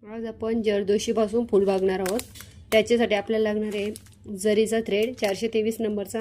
आज आपण जरदोशीपासून फूल बघणार आहोत। त्याच्यासाठी आपल्याला लागणार आहे जरीचा थ्रेड 423 नंबरचा,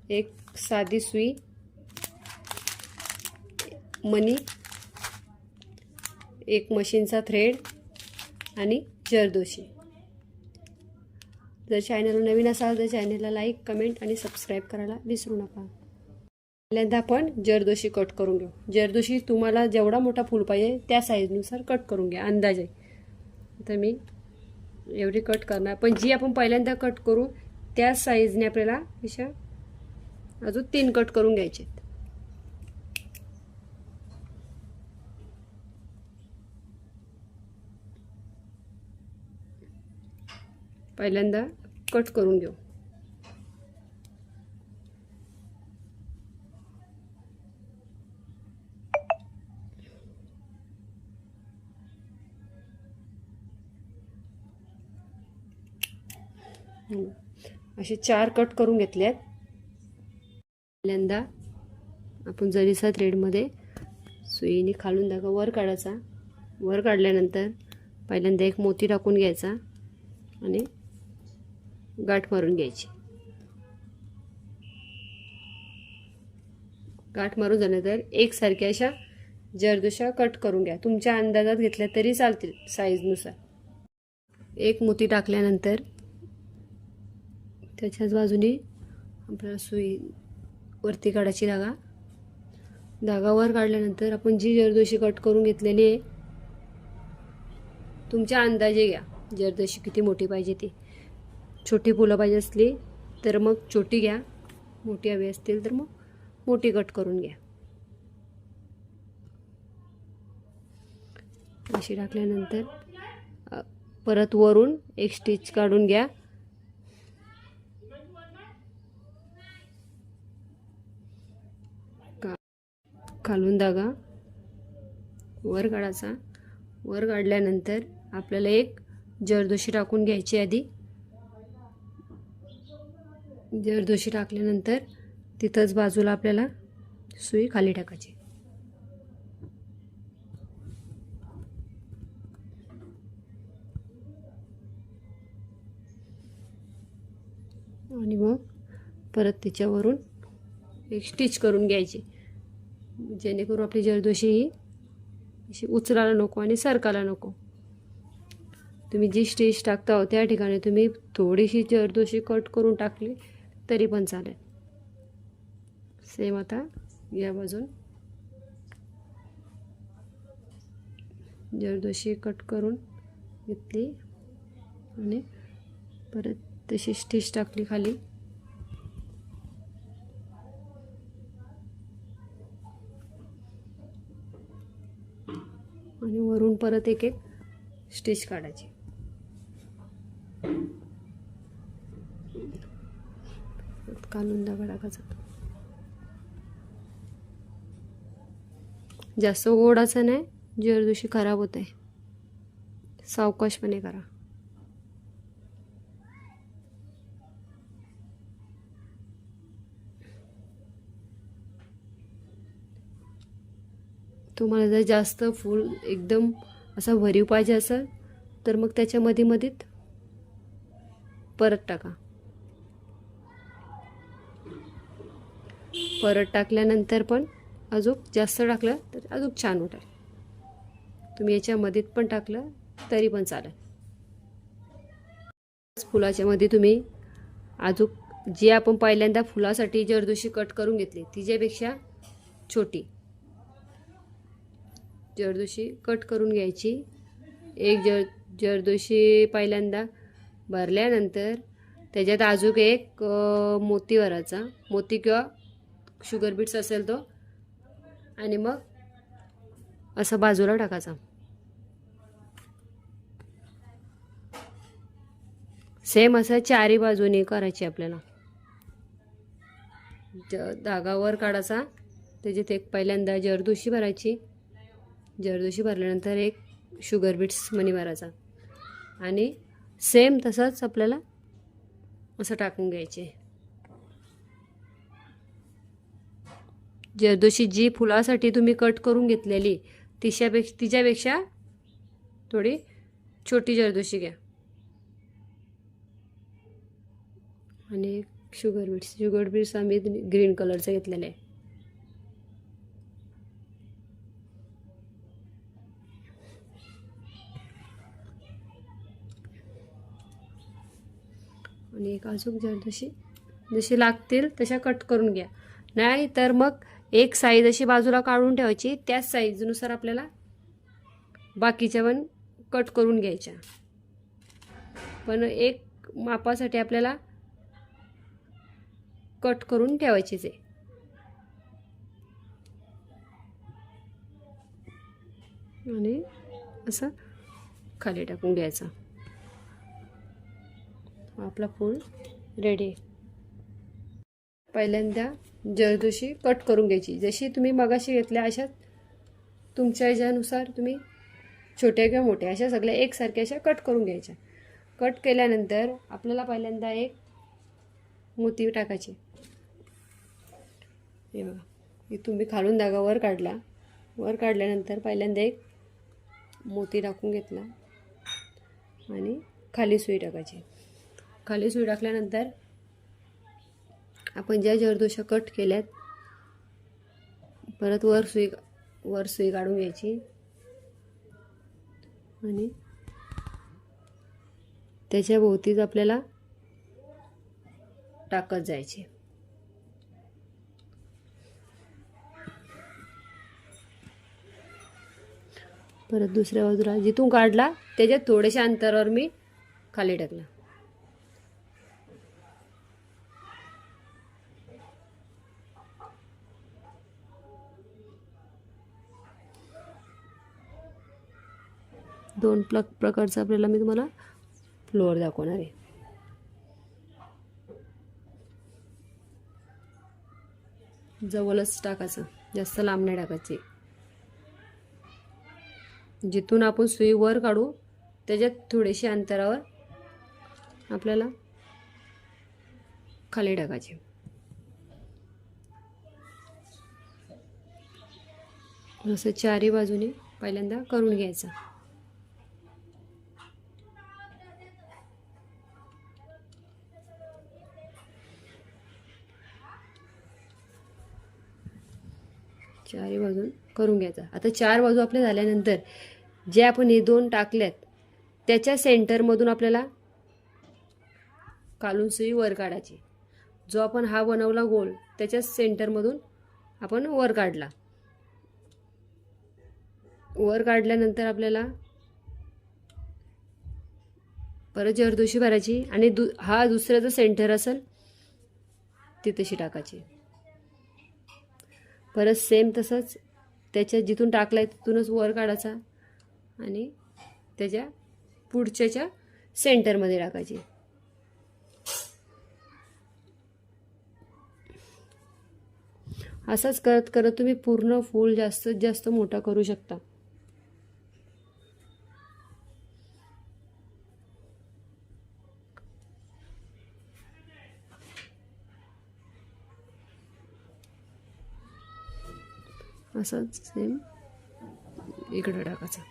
एक साधी सुई, मनी, एक मशीनचा थ्रेड आणि जरदोशी। जर चॅनल नवीन असाल तर चॅनलला लाईक, कमेंट आणि सबस्क्राइब करायला विसरू नका। पहिल्यांदा आपण जरदोशी कट करून घेऊ। जरदोशी तुम्हाला जेवढा मोठा फूल पाहिजे त्या साईजनुसार कट करून घ्या अंदाजे। तर मी एवढी कट करणार, पण जी आपण पहिल्यांदा कट करू त्या साईजने आपल्याला अशा अजून 3 कट करून घ्यायचे। पहिल्यांदा कट करून घेऊ। असे 4 कट करून घेतलेत। पहिल्यांदा आपण जरीचा थ्रेडमध्ये सुईने खालून धागा वर काढायचा। वर काढल्यानंतर पहिल्यांदा एक मोती टाकून घ्यायचा आणि गाठ मारून घ्यायची। गाठ मारून झाल्यानंतर एकसारख्या अशा जरदोशा कट करून घ्या। तुमच्या अंदाजात घेतल्या तरी चालतील साईजनुसार। एक मोती टाकल्यानंतर त्याच्याच बाजूने आपल्याला सुई वरती काढायची। धागा वर काढल्यानंतर आपण जी जरदोशी कट करून घेतलेली आहे तुमच्या अंदाजे घ्या। जरदोशी किती मोठी पाहिजे ती, छोटी फुलं पाहिजे असली तर मग छोटी घ्या, मोठी हवी असतील तर मग मोठी कट करून घ्या। अशी टाकल्यानंतर परत वरून एक स्टिच काढून घ्या। खालून धागा वर काढायचा। वर काढल्यानंतर आपल्याला एक जरदोशी टाकून घ्यायची। आधी जरदोशी टाकल्यानंतर तिथंच बाजूला आपल्याला सुई खाली टाकायची। आणि मग परत तिच्यावरून एक स्टिच करून घ्यायची, जेणेकरून आपली जरदोशी ही अशी उचलायला नको आणि सरकायला नको। तुम्ही जी स्टिच टाकता हो त्या ठिकाणी तुम्ही थोडीशी जरदोशी कट करून टाकली तरी पण चालेल। सेम आता या बाजून जरदोशी कट करून घेतली आणि परत तशी स्टिच टाकली खाली। आणि वरून परत एक स्टिच काढायची। काढून धागा टाकायचा। जास्त ओढायचं नाही, जरदोशी खराब होते, सावकाशपणे करा। तुम्हाला जर जास्त फूल एकदम असा भरीव पाहिजे असेल तर मग त्याच्या मध्ये परत टाका। परत टाकल्यानंतर पण अजून जास्त टाकलं तर अजून छान वाटेल। तुम्ही याच्या मध्ये पण टाकलं तरी पण चालेल। फुलाच्या मध्ये तुम्ही अजून जी आपण पहिल्यांदा फुलासाठी जरदोशी कट करून घेतली तिच्यापेक्षा छोटी जरदोशी कट करून घ्यायची। एक जरदोशी पहिल्यांदा भरल्यानंतर त्याच्यात अजून एक मोती भरायचा, मोती किंवा शुगर बीट्स असेल तो, आणि मग असं बाजूला टाकायचा। सेम असं चारी बाजूने करायची आपल्याला। धागा वर काढायचा, त्याच्यात एक पहिल्यांदा जरदोशी भरायची। जरदोशी भरल्यानंतर एक शुगर बीट्स मनी भरायचा आणि सेम तसंच आपल्याला असं टाकून घ्यायचे। जरदोशी जी फुलासाठी तुम्ही कट करून घेतलेली तिच्यापेक्षा थोडी छोटी जरदोशी घ्या आणि एक शुगर बीट्स आम्ही ग्रीन कलरचा घेतलेला आहे. आणि एक अजून जरदोशी जशी लागतील तशा कट करून घ्या. नाही तर मग एक साईज अशी बाजूला काढून ठेवायची, त्याच साईजनुसार आपल्याला बाकीच्या पण कट करून घ्यायच्या. पण एक मापासाठी आपल्याला कट करून ठेवायचीच आहे. आणि असं खाली टाकून घ्यायचा. आपला फूल रेडी. पहिल्यांदा जरदोशी कट करून घ्यायची. जशी तुम्ही मगाशी घेतल्या अशा तुमच्या ह्याच्यानुसार तुम्ही छोट्या किंवा मोठ्या अशा सगळ्या एकसारख्या अशा कट करून घ्यायच्या. कट केल्यानंतर आपल्याला पहिल्यांदा एक मोती टाकायची. हे बघा, इथून मी खालून धागा वर काढला. वर काढल्यानंतर पहिल्यांदा एक मोती टाकून घेतला आणि खाली सुई टाकायची. खाली सुई टाकल्यानंतर आपण ज्या जरदोशा कट केल्यात परत वर सुई काढून घ्यायची आणि त्याच्या भोवतीच आपल्याला टाकत जायचे. परत दुसऱ्या बाजूला जिथून काढला त्याच्या थोड्याशा अंतरावर मी खाली टाकला. दोन प्रकारचा आपल्याला मी तुम्हाला फ्लोअर दाखवणार आहे. जवळच टाकायचं, जास्त लांब नाही टाकायचे. जिथून आपण सुई वर काढू त्याच्यात थोडेसे अंतरावर आपल्याला खाली टाकायचे. असं चारी बाजूने पहिल्यांदा करून घ्यायचं. चारी बाजून करून घ्यायचा. आता चार बाजू आपल्या झाल्यानंतर जे आपण हे दोन टाकल्यात त्याच्या सेंटरमधून आपल्याला काढून सुई वर काढायची. जो आपण हा बनवला गोल त्याच्या सेंटरमधून आपण वर काढला. वर काढल्यानंतर आपल्याला परत जरदोशी भरायची आणि हा दुसऱ्याचा सेंटर असेल ती तशी टाकायची. परत सेम तसंच त्याच्या जिथून टाकलाय तिथूनच वर काढायचा आणि त्याच्या पुढच्याच्या सेंटरमध्ये टाकायची. असंच करत करत तुम्ही पूर्ण फूल जास्तीत जास्त मोठा करू शकता. असंच सेम इकडं टाकायचं.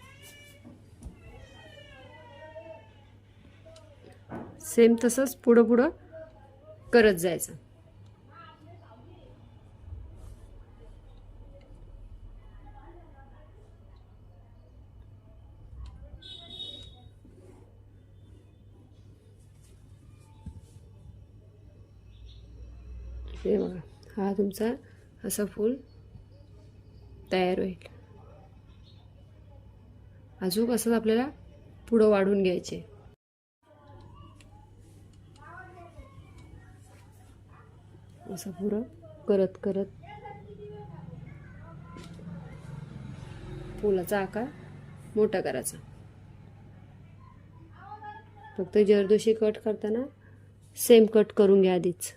सेम तसंच पुढं पुढं करत जायचं. हे बघा, हा तुमचा असा फूल तयार होईल. अजून असंच आपल्याला पुढं वाढून घ्यायचे. असं पुढं करत करत फुलाचा आकार मोठा करायचा. फक्त जरदोशी कट करताना सेम कट करून घ्या आधीच.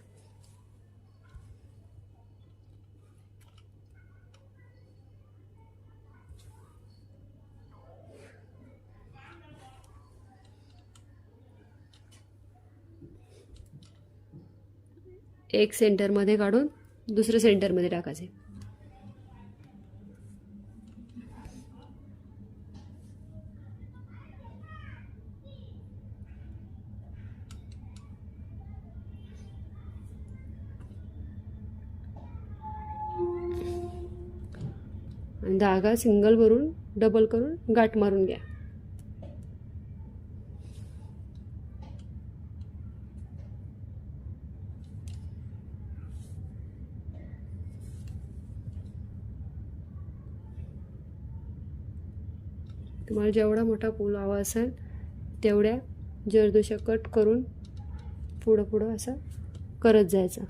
एक सेंटरमध्ये काढून दुसऱ्या सेंटरमध्ये टाकायचे. आणि धागा सिंगल भरून डबल करून गाठ मारून घ्या. तुम्हाला जेवढा मोठा फूल हवा असेल तेवढ्या जरदोशा कट करून पुढं पुढं असं करत जायचं.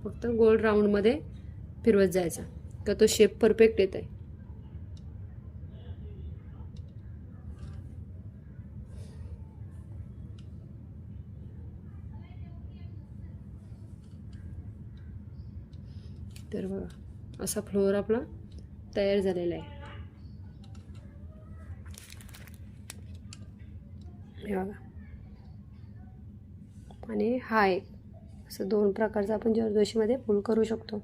फक्त गोल राऊंडमध्ये फिरवत जायचा का तो शेप परफेक्ट येत आहे. तर बघा असा फ्लोअर आपला तयार झालेला आहे. हे बघा. आणि हा एक असं दोन प्रकारचा आपण जरदोशीमध्ये फूल करू शकतो.